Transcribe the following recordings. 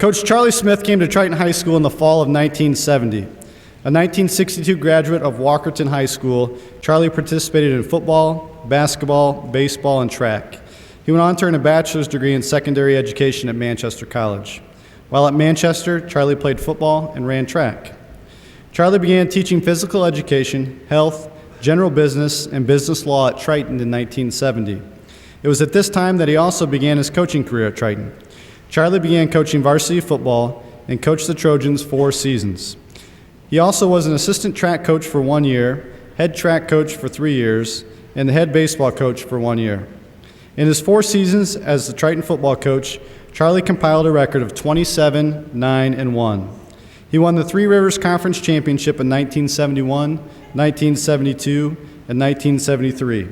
Coach Charlie Smith came to Triton High School in the fall of 1970. A 1962 graduate of Walkerton High School, Charlie participated in football, basketball, baseball, and track. He went on to earn a bachelor's degree in secondary education at Manchester College. While at Manchester, Charlie played football and ran track. Charlie began teaching physical education, health, general business, and business law at Triton in 1970. It was at this time that he also began his coaching career at Triton. Charlie began coaching varsity football and coached the Trojans 4 seasons. He also was an assistant track coach for 1 year, head track coach for 3 years, and the head baseball coach for 1 year. In his 4 seasons as the Triton football coach, Charlie compiled a record of 27, 9, and 1. He won the Three Rivers Conference Championship in 1971, 1972, and 1973.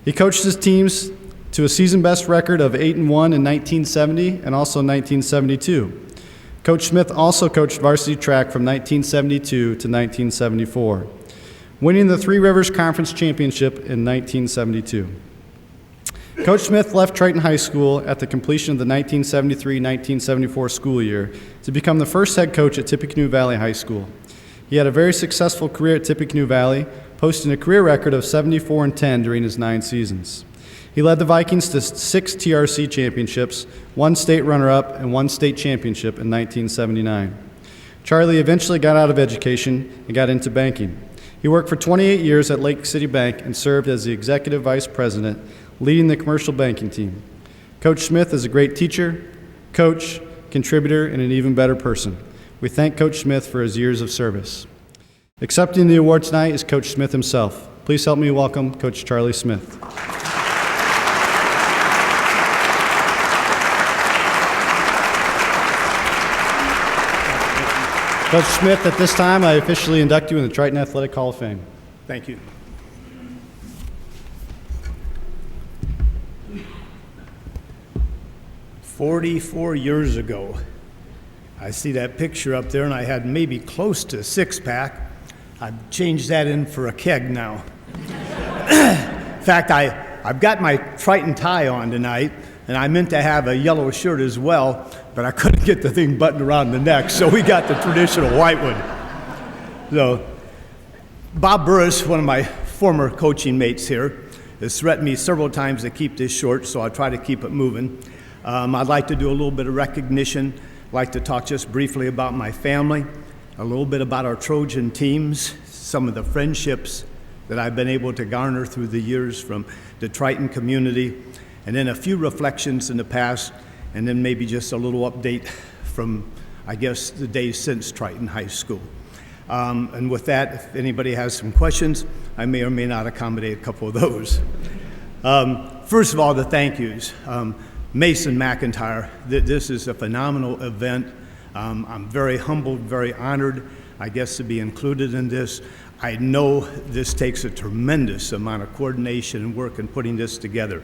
He coached his teams to a season-best record of 8-1 in 1970 and also 1972. Coach Smith also coached varsity track from 1972 to 1974, winning the Three Rivers Conference Championship in 1972. Coach Smith left Triton High School at the completion of the 1973-1974 school year to become the first head coach at Tippecanoe Valley High School. He had a very successful career at Tippecanoe Valley, posting a career record of 74-10 during his 9 seasons. He led the Vikings to 6 TRC championships, 1 state runner-up, and 1 state championship in 1979. Charlie eventually got out of education and got into banking. He worked for 28 years at Lake City Bank and served as the executive vice president, leading the commercial banking team. Coach Smith is a great teacher, coach, contributor, and an even better person. We thank Coach Smith for his years of service. Accepting the award tonight is Coach Smith himself. Please help me welcome Coach Charlie Smith. Coach Smith, at this time, I officially induct you in the Triton Athletic Hall of Fame. Thank you. "44 years ago, I see that picture up there, and I had maybe close to a 6-pack. I've changed that in for a keg now. In fact, I've got my Triton tie on tonight, and I meant to have a yellow shirt as well, but I couldn't get the thing buttoned around the neck, so we got the traditional white one. So, Bob Burris, one of my former coaching mates here, has threatened me several times to keep this short, so I'll try to keep it moving. I'd like to do a little bit of recognition. I'd like to talk just briefly about my family, a little bit about our Trojan teams, some of the friendships that I've been able to garner through the years from the Triton community, and then a few reflections in the past, and then maybe just a little update from, I guess, the days since Triton High School. And with that, if anybody has some questions, I may or may not accommodate a couple of those. First of all, the thank yous. Mason McIntyre, this is a phenomenal event. I'm very humbled, very honored, I guess, to be included in this. I know this takes a tremendous amount of coordination and work in putting this together.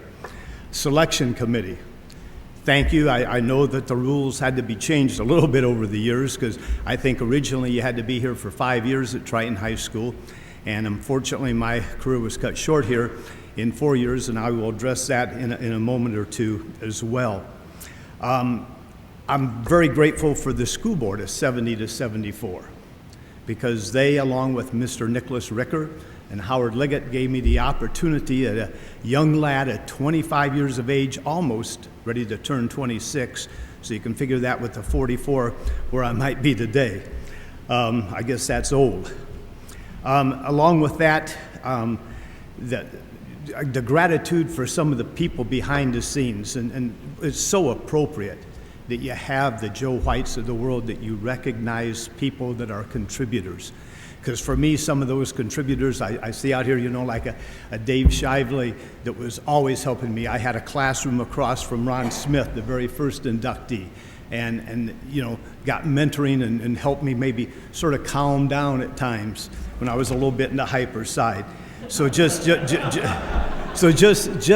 Selection committee, thank you. I know that the rules had to be changed a little bit over the years, because I think originally you had to be here for 5 years at Triton High School, and unfortunately my career was cut short here in 4 years, and I will address that in a moment or two as well. I'm very grateful for the school board of 70 to 74, because they, along with Mr. Nicholas Ricker and Howard Liggett, gave me the opportunity at a young lad at 25 years of age, almost ready to turn 26, so you can figure that with the 44 where I might be today. I guess that's old. Along with that, the gratitude for some of the people behind the scenes, and it's so appropriate that you have the Joe Whites of the world, that you recognize people that are contributors. Because for me, some of those contributors I see out here, you know, like a Dave Shively that was always helping me. I had a classroom across from Ron Smith, the very first inductee, and you know, got mentoring and helped me maybe sort of calm down at times when I was a little bit in the hyper side. So just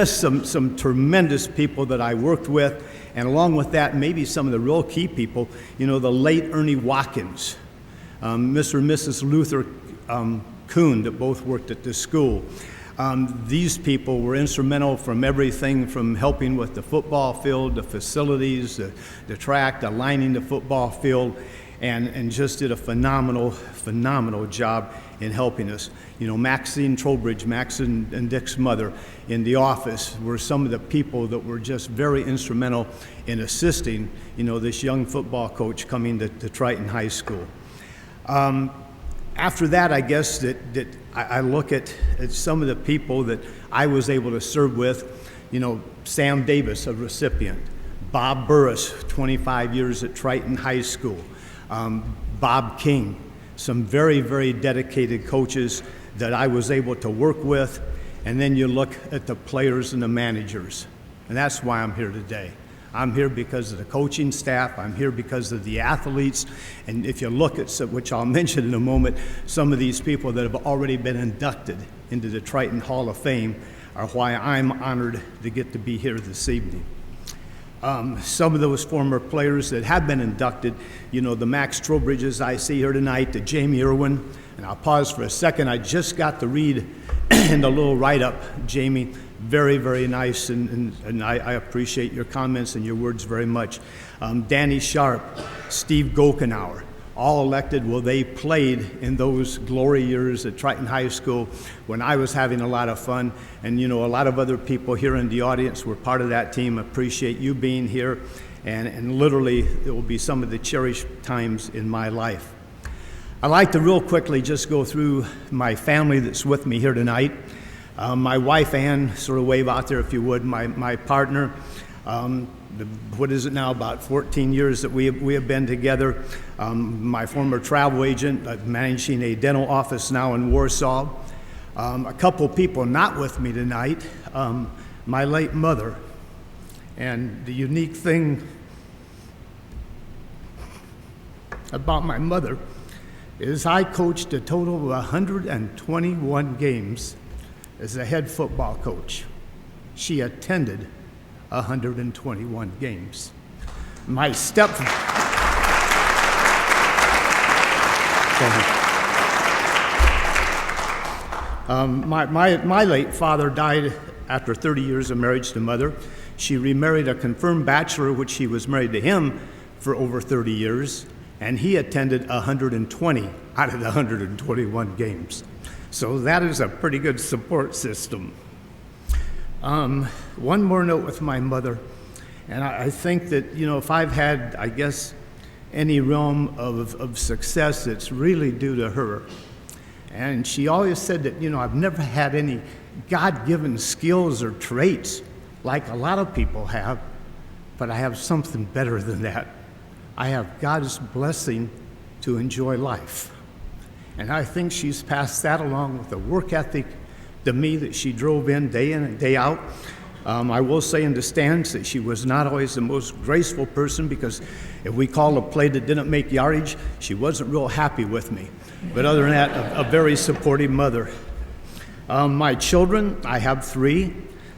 some tremendous people that I worked with, and along with that, maybe some of the real key people, you know, the late Ernie Watkins, Mr. and Mrs. Luther Kuhn, that both worked at this school. These people were instrumental from everything from helping with the football field, the facilities, the track, the lining the football field, and just did a phenomenal job in helping us. You know, Maxine Trowbridge, Max and Dick's mother, in the office were some of the people that were just very instrumental in assisting, you know, this young football coach coming to Triton High School. After that, I guess that I look at some of the people that I was able to serve with. You know, Sam Davis, a recipient. Bob Burris, 25 years at Triton High School. Bob King, some very dedicated coaches that I was able to work with. And then you look at the players and the managers. And that's why I'm here today. I'm here because of the coaching staff. I'm here because of the athletes. And if you look at some, which I'll mention in a moment, some of these people that have already been inducted into the Triton Hall of Fame are why I'm honored to get to be here this evening. Some of those former players that have been inducted, you know, the Max Trowbridges I see here tonight, the Jamie Irwin, and I'll pause for a second. I just got to read in the little write-up, Jamie, very nice, and I appreciate your comments and your words very much. Danny Sharp, Steve Gokenauer, all elected. Well, they played in those glory years at Triton High School when I was having a lot of fun. And, you know, a lot of other people here in the audience were part of that team. Appreciate you being here. And literally, it will be some of the cherished times in my life. I'd like to real quickly just go through my family that's with me here tonight. My wife, Ann, sort of wave out there if you would, my partner. What is it now, about 14 years that we have been together. My former travel agent, managing a dental office now in Warsaw. A couple people not with me tonight, my late mother. And the unique thing about my mother is I coached a total of 121 games as a head football coach. She attended 121 games. My my late father died after 30 years of marriage to mother. She remarried a confirmed bachelor, which she was married to him for over 30 years, and he attended 120 out of the 121 games. So that is a pretty good support system. One more note with my mother, and I think that, you know, if I've had, I guess, any realm of success, it's really due to her. And she always said that, you know, I've never had any God-given skills or traits like a lot of people have, but I have something better than that. I have God's blessing to enjoy life. And I think she's passed that along with the work ethic to me that she drove in and day out. I will say in the stands that she was not always the most graceful person, because if we called a play that didn't make yardage, she wasn't real happy with me. But other than that, a very supportive mother. My children, I have 3.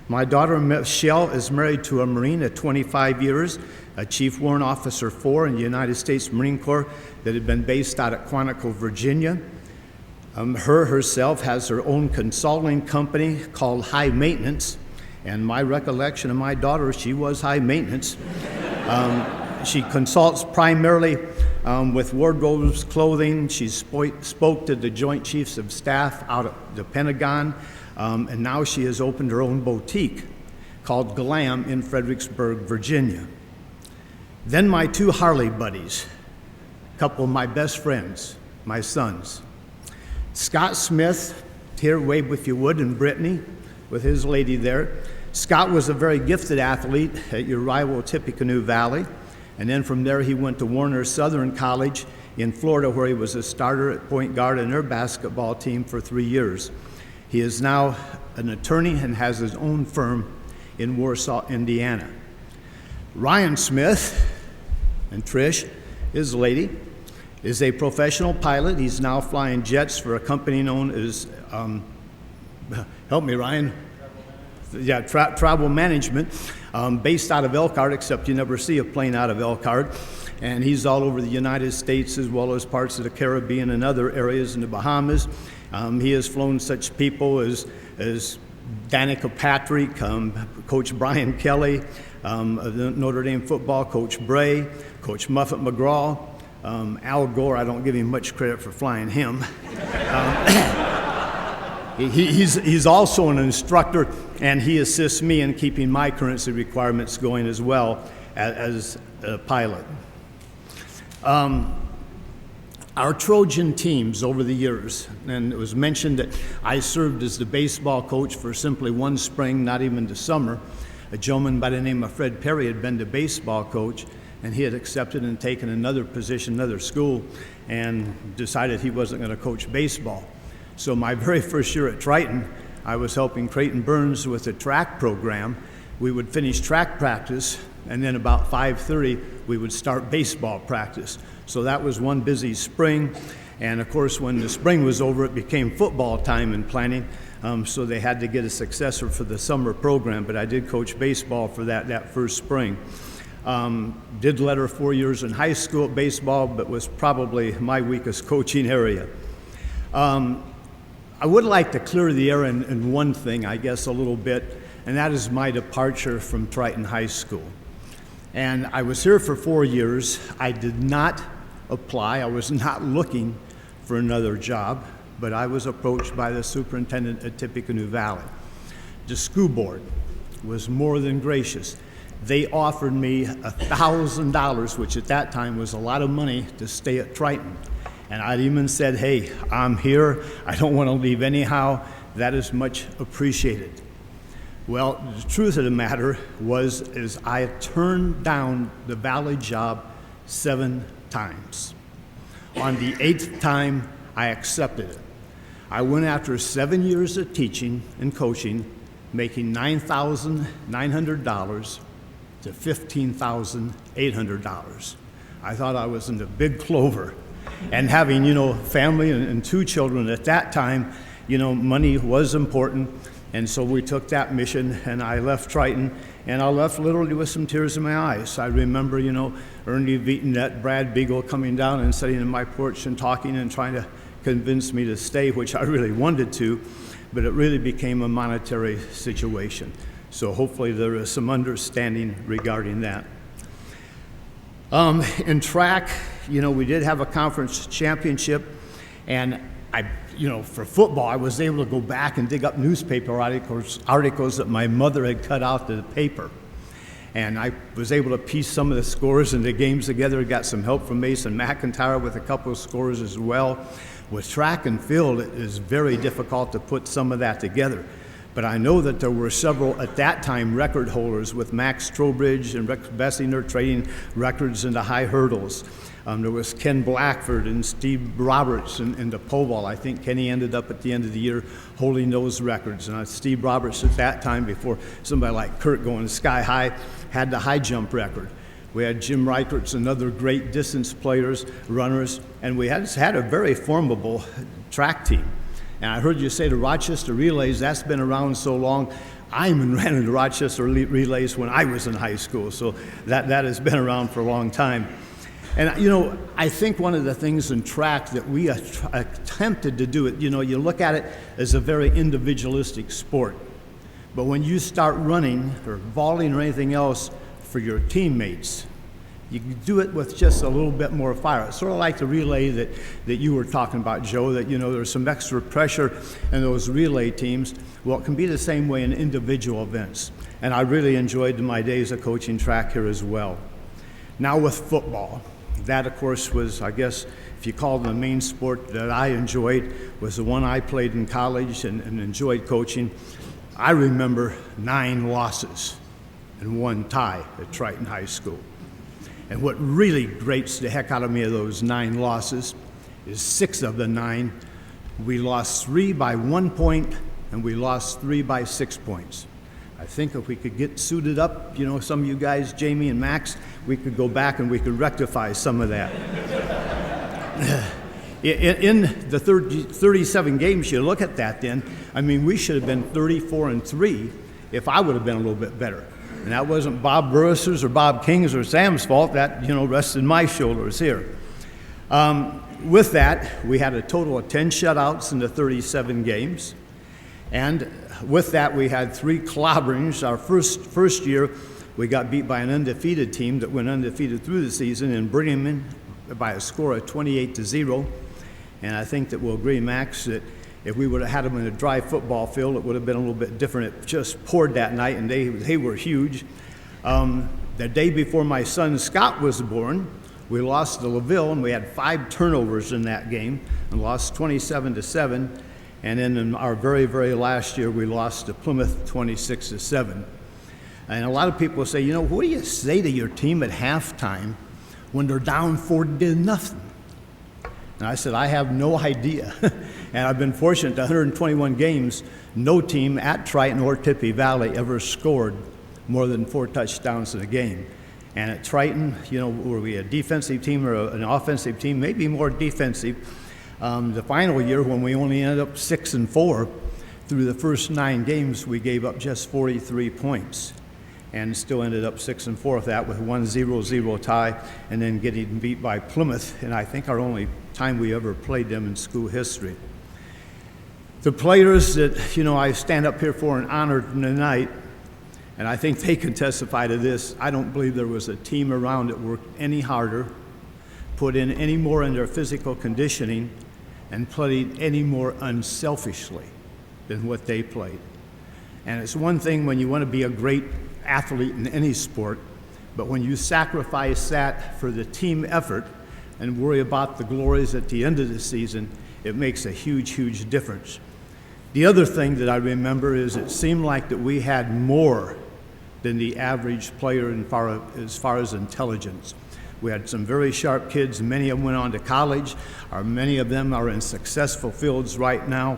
My daughter Michelle is married to a Marine at 25 years, a Chief Warrant Officer 4 in the United States Marine Corps that had been based out at Quantico, Virginia. Herself has her own consulting company called High Maintenance, and my recollection of my daughter, she was high maintenance. She consults primarily with wardrobes, clothing. She spoke to the Joint Chiefs of Staff out at the Pentagon, and now she has opened her own boutique called Glam in Fredericksburg, Virginia. Then my 2 Harley buddies, a couple of my best friends, my sons. Scott Smith, here, wave if you would, and Brittany, with his lady there. Scott was a very gifted athlete at your rival Tippecanoe Valley, and then from there he went to Warner Southern College in Florida, where he was a starter at point guard in their basketball team for 3 years. He is now an attorney and has his own firm in Warsaw, Indiana. Ryan Smith, and Trish, his lady, is a professional pilot. He's now flying jets for a company known as, help me, Ryan. Travel Management, based out of Elkhart, except you never see a plane out of Elkhart. and he's all over the United States as well as parts of the Caribbean and other areas in the Bahamas. He has flown such people as Danica Patrick, Coach Brian Kelly, Notre Dame football, Coach Bray, Coach Muffet McGraw, Al Gore. I don't give him much credit for flying him. He's also an instructor, and he assists me in keeping my currency requirements going as well as a pilot. Our Trojan teams over the years, and it was mentioned that I served as the baseball coach for simply one spring, not even the summer. A gentleman by the name of Fred Perry had been the baseball coach, and he had accepted and taken another position, another school, and decided he wasn't going to coach baseball. So my very first year at Triton, I was helping Creighton Burns with the track program. We would finish track practice, and then about 5:30, we would start baseball practice. So that was one busy spring. And of course, when the spring was over, it became football time in planning. So they had to get a successor for the summer program, but I did coach baseball for that first spring. Did letter 4 years in high school at baseball, but was probably my weakest coaching area. I would like to clear the air in one thing, I guess, a little bit, and that is my departure from Triton High School. And I was here for 4 years. I did not apply. I was not looking for another job, but I was approached by the superintendent at Tippecanoe Valley. The school board was more than gracious. They offered me $1,000, which at that time was a lot of money, to stay at Triton. And I even said, hey, I'm here. I don't want to leave anyhow. That is much appreciated. Well, the truth of the matter is I turned down the Valley job 7 times. On the 8th time, I accepted it. I went after 7 years of teaching and coaching, making $9,900 to $15,800. I thought I was in the big clover. And having, family and 2 children at that time, money was important. And so we took that mission, and I left Triton, and I left literally with some tears in my eyes. I remember, Ernie Vietnette, Brad Beagle coming down and sitting in my porch and talking and trying to convince me to stay, which I really wanted to, but it really became a monetary situation. So hopefully there is some understanding regarding that. In track, we did have a conference championship, and for football, I was able to go back and dig up newspaper articles that my mother had cut out to the paper. And I was able to piece some of the scores and the games together. Got some help from Mason McIntyre with a couple of scores as well. With track and field, it is very difficult to put some of that together. But I know that there were several, at that time, record holders with Max Trowbridge and Rex Bessinger trading records in the high hurdles. There was Ken Blackford and Steve Roberts in the pole vault. I think Kenny ended up at the end of the year holding those records. And Steve Roberts at that time, before somebody like Kurt going sky high, had the high jump record. We had Jim Reichertz and other great distance runners, and we had a very formidable track team. And I heard you say the Rochester Relays, that's been around so long. I even ran in the Rochester Relays when I was in high school, so that has been around for a long time. And I think one of the things in track that we attempted to do it, you look at it as a very individualistic sport. But when you start running or vaulting or anything else for your teammates, you can do it with just a little bit more fire. It's sort of like the relay that you were talking about, Joe, that, there's some extra pressure in those relay teams. Well, it can be the same way in individual events. And I really enjoyed my days of coaching track here as well. Now with football, that, of course, was, I guess, if you call it the main sport that I enjoyed, was the one I played in college and enjoyed coaching. I remember 9 losses and 1 tie at Triton High School. And what really grates the heck out of me of those 9 losses is 6 of the 9, we lost 3 by 1 point, and we lost 3 by 6 points. I think if we could get suited up, some of you guys, Jamie and Max, we could go back and we could rectify some of that. In the 37 games, you look at that then, we should have been 34-3 if I would have been a little bit better. And that wasn't Bob Burris's or Bob King's or Sam's fault. That, rested my shoulders here. With that, we had a total of 10 shutouts in the 37 games. And with that, we had 3 clobberings. Our first year, we got beat by an undefeated team that went undefeated through the season in Brigham by a score of 28-0. And I think that we'll agree, Max, that if we would have had them in a dry football field, it would have been a little bit different. It just poured that night, and they were huge. The day before my son Scott was born, we lost to LaVille, and we had 5 turnovers in that game and lost 27-7. And then in our very, very last year, we lost to Plymouth 26-7. And a lot of people say, what do you say to your team at halftime when they're down 40-0? And I said, I have no idea. And I've been fortunate, 121 games, no team at Triton or Tippy Valley ever scored more than 4 touchdowns in a game. And at Triton, were we a defensive team or an offensive team? Maybe more defensive. The final year, when we only ended up 6-4, through the first 9 games, we gave up just 43 points. And still ended up 6-4 with that, with 1 0-0 tie, and then getting beat by Plymouth, and I think our only time we ever played them in school history. The players that, I stand up here for and honor tonight, and I think they can testify to this, I don't believe there was a team around that worked any harder, put in any more in their physical conditioning, and played any more unselfishly than what they played. And it's one thing when you want to be a great athlete in any sport, but when you sacrifice that for the team effort and worry about the glories at the end of the season, it makes a huge, huge difference. The other thing that I remember is it seemed like that we had more than the average player as far as intelligence. We had some very sharp kids. Many of them went on to college, or many of them are in successful fields right now,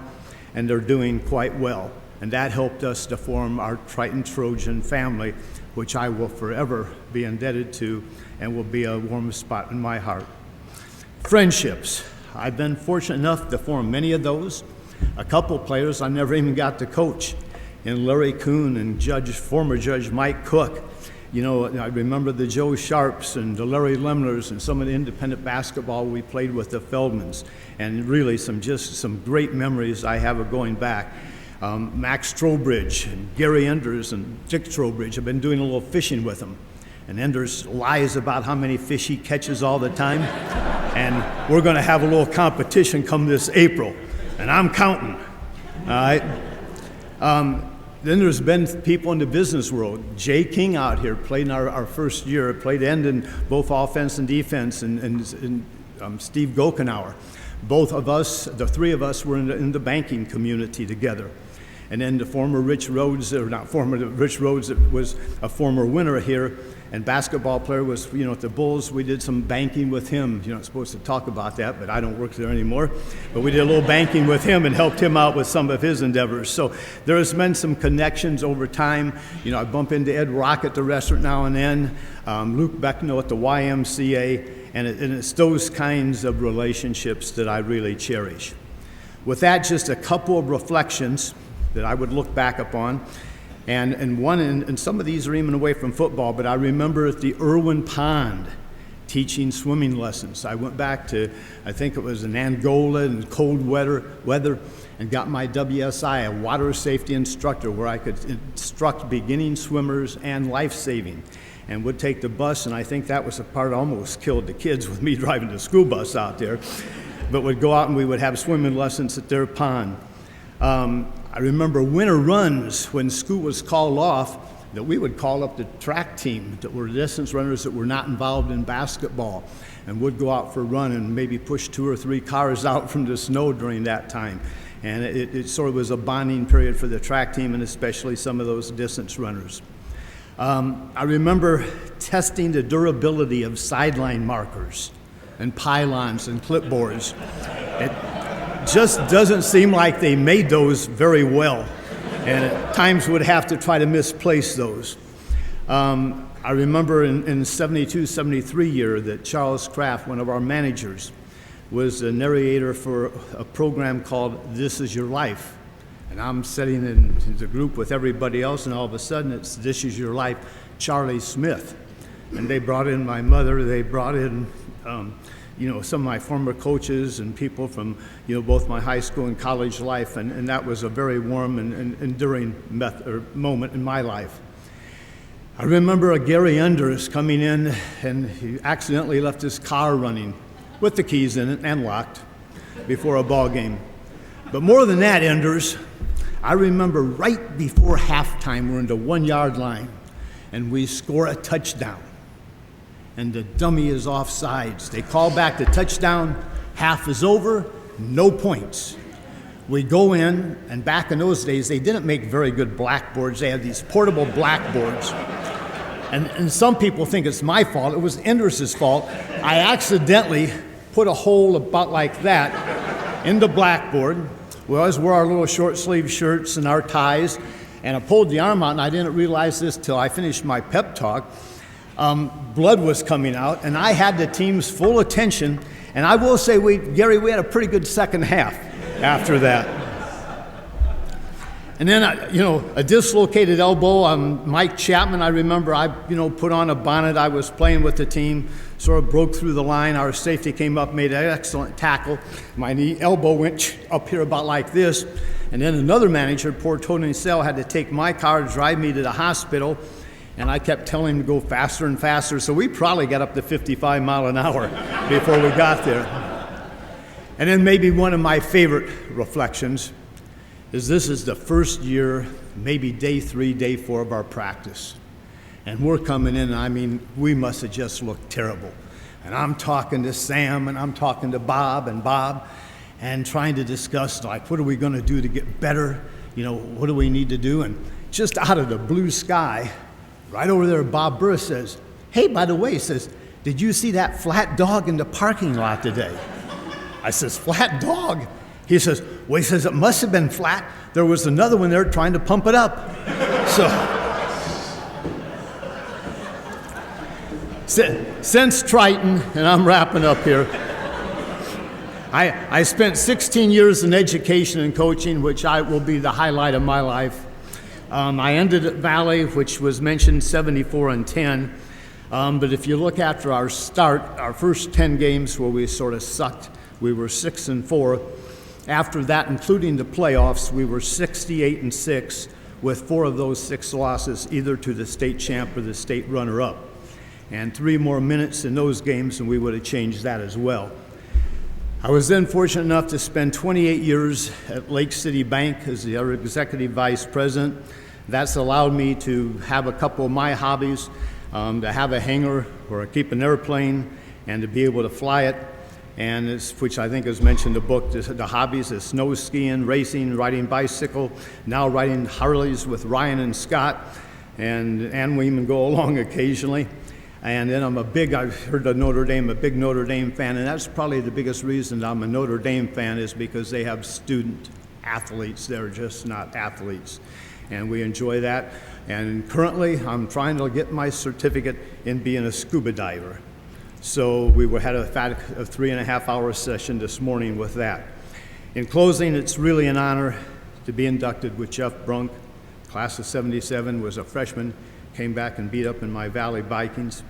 and they're doing quite well. And that helped us to form our Triton Trojan family, which I will forever be indebted to and will be a warm spot in my heart. Friendships. I've been fortunate enough to form many of those. A couple players I never even got to coach, in Larry Kuhn and former Judge Mike Cook. I remember the Joe Sharps and the Larry Lemlers and some of the independent basketball we played with the Feldmans, and really some great memories I have of going back. Max Trowbridge and Gary Enders and Dick Trowbridge. I've been doing a little fishing with them. And Enders lies about how many fish he catches all the time. And we're going to have a little competition come this April. And I'm counting. All right? Then there's been people in the business world. Jay King out here played in our first year, played end in both offense and defense, and Steve Gokenauer. Both of us, the 3 of us, were in the banking community together. And then the former Rich Rhodes, or not former, Rich Rhodes was a former winner here, and basketball player was, at the Bulls. We did some banking with him. You're not supposed to talk about that, but I don't work there anymore. But we did a little banking with him and helped him out with some of his endeavors. So there has been some connections over time. I bump into Ed Rock at the restaurant now and then, Luke Becknell at the YMCA, and it's those kinds of relationships that I really cherish. With that, just a couple of reflections that I would look back upon. And some of these are even away from football, but I remember at the Irwin Pond teaching swimming lessons. I went back to, I think it was in Angola in cold weather, and got my WSI, a water safety instructor, where I could instruct beginning swimmers and life-saving, and would take the bus, and I think that was the part that almost killed the kids with me driving the school bus out there, but would go out and we would have swimming lessons at their pond. I remember winter runs when school was called off, that we would call up the track team that were distance runners that were not involved in basketball, and would go out for a run and maybe push 2 or 3 cars out from the snow during that time. And it sort of was a bonding period for the track team, and especially some of those distance runners. I remember testing the durability of sideline markers and pylons and clipboards. It just doesn't seem like they made those very well, and at times would have to try to misplace those. I remember in 72, 73 year that Charles Kraft, one of our managers, was the narrator for a program called This Is Your Life, And I'm sitting in the group with everybody else, and all of a sudden it's This Is Your Life, Charlie Smith. And they brought in my mother, they brought in some of my former coaches and people from both my high school and college life, and that was a very warm and enduring moment in my life. I remember a Gary Enders coming in, and he accidentally left his car running with the keys in it and locked before a ball game. But more than that, Enders, I remember right before halftime, we're in the 1 yard line, and we score a touchdown. And the dummy is offsides. They call back the touchdown, half is over, no points. We go in, and back in those days, they didn't make very good blackboards. They had these portable blackboards. And some people think it's my fault. It was Enders' fault. I accidentally put a hole about like that in the blackboard. We always wore our little short sleeve shirts and our ties, and I pulled the arm out, and I didn't realize this till I finished my pep talk. Blood was coming out, and I had the team's full attention, and I will say, Gary, we had a pretty good second half after that. And then, a dislocated elbow. Mike Chapman, I remember, I put on a bonnet. I was playing with the team, sort of broke through the line. Our safety came up, made an excellent tackle. My elbow went up here about like this. And then another manager, poor Tony Sell, had to take my car, drive me to the hospital. And I kept telling him to go faster and faster. So we probably got up to 55 miles an hour before we got there. And then maybe one of my favorite reflections is this is the first year, maybe day 3, day 4 of our practice. And we're coming in, and I mean, we must have just looked terrible. And I'm talking to Sam, and I'm talking to Bob, and trying to discuss, like, what are we going to do to get better? What do we need to do? And just out of the blue sky, right over there, Bob Burris says, hey, by the way, he says, did you see that flat dog in the parking lot today? I says, flat dog? He says, it must have been flat. There was another one there trying to pump it up. So, since Triton, and I'm wrapping up here, I spent 16 years in education and coaching, which will be the highlight of my life. I ended at Valley, which was mentioned 74-10. But if you look after our start, our first 10 games where we sort of sucked, we were 6-4. After that, including the playoffs, we were 68-6, with 4 of those 6 losses either to the state champ or the state runner-up. And 3 more minutes in those games, and we would have changed that as well. I was then fortunate enough to spend 28 years at Lake City Bank as the executive vice president. That's allowed me to have a couple of my hobbies, to have a hangar or keep an airplane, and to be able to fly it. And which I think is mentioned in the book, the hobbies is snow skiing, racing, riding bicycle, now riding Harleys with Ryan and Scott, and we even go along occasionally. And then I've heard of Notre Dame, a big Notre Dame fan, and that's probably the biggest reason I'm a Notre Dame fan is because they have student athletes. They're just not athletes. And we enjoy that. And currently, I'm trying to get my certificate in being a scuba diver. So we had a 3.5-hour session this morning with that. In closing, it's really an honor to be inducted with Jeff Brunk. Class of 77, was a freshman, came back and beat up in my Valley Vikings.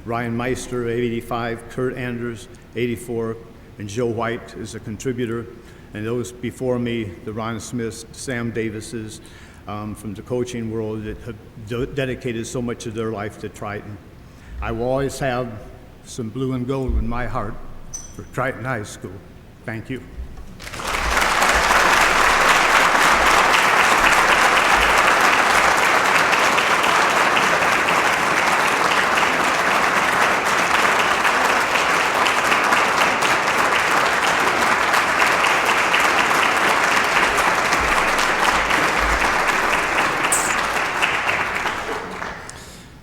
Ryan Meister, 85, Kurt Anders, 84, and Joe White is a contributor. And those before me, the Ron Smiths, Sam Davises, from the coaching world that have dedicated so much of their life to Triton. I will always have some blue and gold in my heart for Triton High School. Thank you.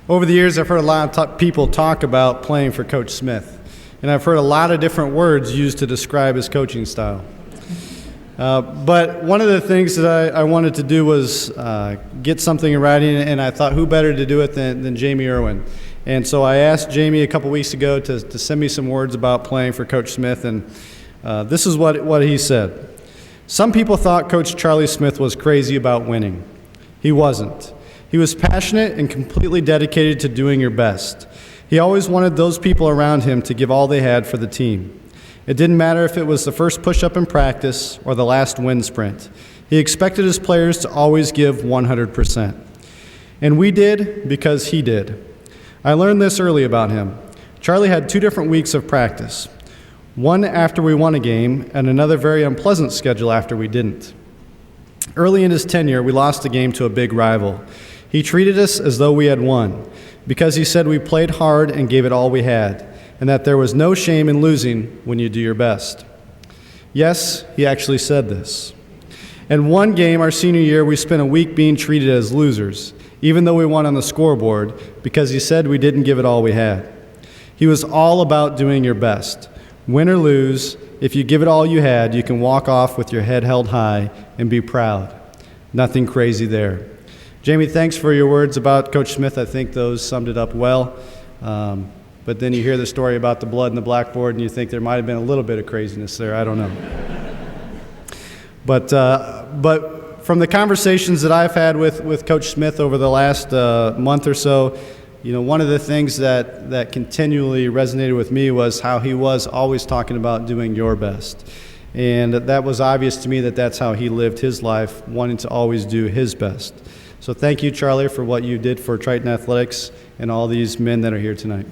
Over the years, I've heard a lot of people talk about playing for Coach Smith, and I've heard a lot of different words used to describe his coaching style. But one of the things that I wanted to do was get something in writing, and I thought who better to do it than Jamie Irwin. And so I asked Jamie a couple weeks ago to send me some words about playing for Coach Smith, and this is what he said. Some people thought Coach Charlie Smith was crazy about winning. He wasn't. He was passionate and completely dedicated to doing your best. He always wanted those people around him to give all they had for the team. It didn't matter if it was the first push-up in practice or the last wind sprint. He expected his players to always give 100%. And we did because he did. I learned this early about him. Charlie had 2 different weeks of practice. One after we won a game, and another very unpleasant schedule after we didn't. Early in his tenure, we lost a game to a big rival. He treated us as though we had won, because he said we played hard and gave it all we had, and that there was no shame in losing when you do your best. Yes, he actually said this. In one game our senior year, we spent a week being treated as losers, even though we won on the scoreboard, because he said we didn't give it all we had. He was all about doing your best. Win or lose, if you give it all you had, you can walk off with your head held high and be proud. Nothing crazy there. Jamie, thanks for your words about Coach Smith. I think those summed it up well. But then you hear the story about the blood and the blackboard, and you think there might have been a little bit of craziness there. I don't know. But from the conversations that I've had with Coach Smith over the last month or so, you know, one of the things that continually resonated with me was how he was always talking about doing your best. And that was obvious to me that that's how he lived his life, wanting to always do his best. So thank you, Charlie, for what you did for Triton Athletics and all these men that are here tonight.